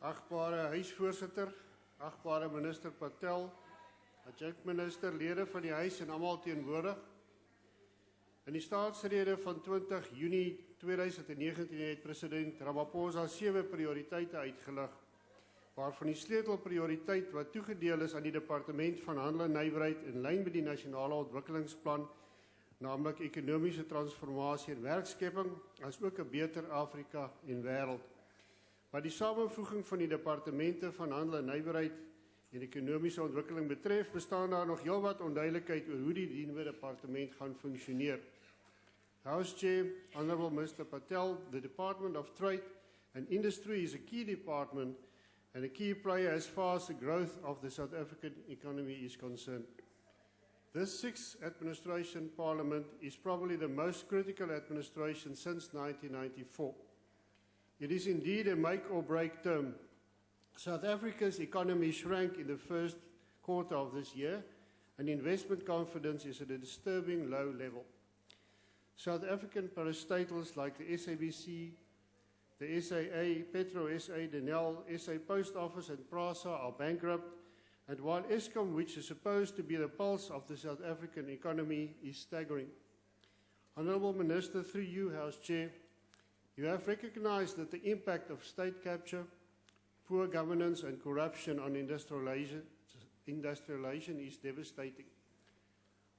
Agbare huisvoorsitter, agbare minister Patel, adjunkminister, lede van die huis en almal teenwoordig. In die staatsrede van 20 Junie 2019 het president Ramaphosa 7 prioriteite uitgelig, waarvan die sleutelprioriteit wat toegedeel is aan die Departement van Handel en Nywerheid in lyn met die nasionale ontwikkelingsplan, naamlik ekonomiese transformasie en werkskepping, as ook 'n beter Afrika en wêreld. Wat die samenvoeging van die Departemente van Handel en Nywerheid en ekonomiese ontwikkeling betref, bestaan daar nog heelwat onduidelikheid oor hoe die nuwe departement gaan funksioneer. House Chair, Honorable Mr. Patel, the Department of Trade and Industry is a key department and a key player as far as the growth of the South African economy is concerned. This 6th administration parliament is probably the most critical administration since 1994. It is indeed a make or break term. South Africa's economy shrank in the first quarter of this year, and investment confidence is at a disturbing low level. South African parastatals like the SABC, the SAA, Petro SA, Denel, SA Post Office and PRASA are bankrupt, and while Eskom, which is supposed to be the pulse of the South African economy, is staggering. Honourable Minister, through you, House Chair, you have recognized that the impact of state capture, poor governance and corruption on industrialization is devastating.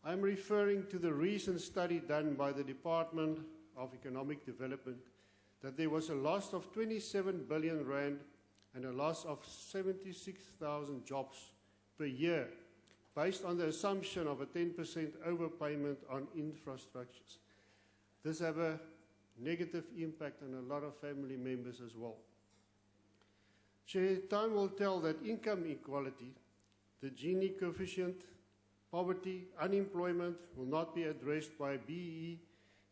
I am referring to the recent study done by the Department of Economic Development that there was a loss of 27 billion rand and a loss of 76,000 jobs per year based on the assumption of a 10% overpayment on infrastructures. This has a negative impact on a lot of family members as well. Chair, time will tell that income inequality, the Gini coefficient, poverty, unemployment will not be addressed by BEE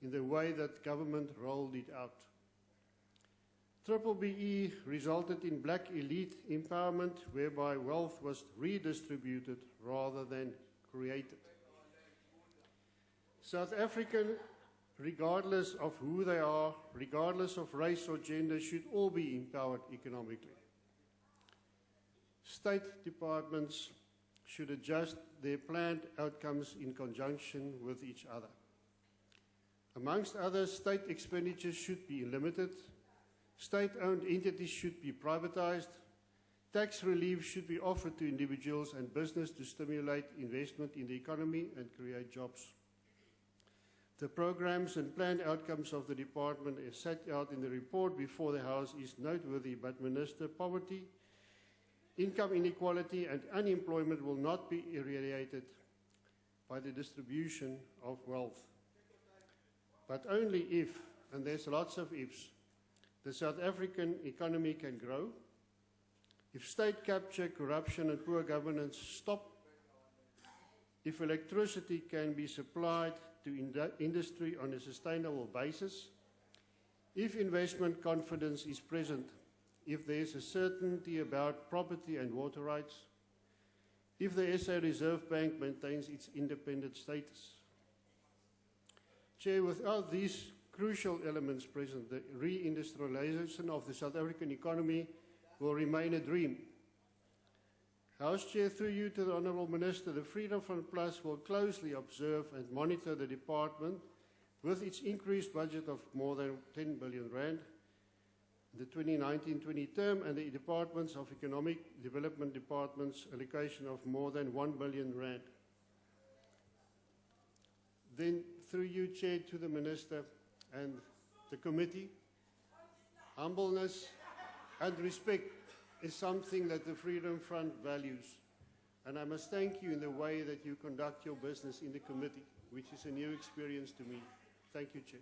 in the way that government rolled it out. BBBE resulted in black elite empowerment whereby wealth was redistributed rather than created. South African, regardless of who they are, regardless of race or gender, should all be empowered economically. State departments should adjust their planned outcomes in conjunction with each other. Amongst others, state expenditures should be limited, state-owned entities should be privatized, tax relief should be offered to individuals and business to stimulate investment in the economy and create jobs. The programs and planned outcomes of the department as set out in the report before the House is noteworthy, but Minister, poverty, income inequality and unemployment will not be irradiated by the distribution of wealth. But only if, and there's lots of ifs, the South African economy can grow, if state capture, corruption and poor governance stop, if electricity can be supplied to industry on a sustainable basis, if investment confidence is present, if there is a certainty about property and water rights, if the SA Reserve Bank maintains its independent status. Chair, without these crucial elements present, the reindustrialization of the South African economy will remain a dream. House Chair, through you to the Honourable Minister, the Freedom Fund Plus will closely observe and monitor the department with its increased budget of more than 10 billion rand, the 2019-20 term, and the Departments of Economic Development Department's allocation of more than 1 billion rand. Then, through you, Chair, to the Minister and the committee, humbleness and respect is something that the Freedom Front values. And I must thank you in the way that you conduct your business in the committee, which is a new experience to me. Thank you, Chair.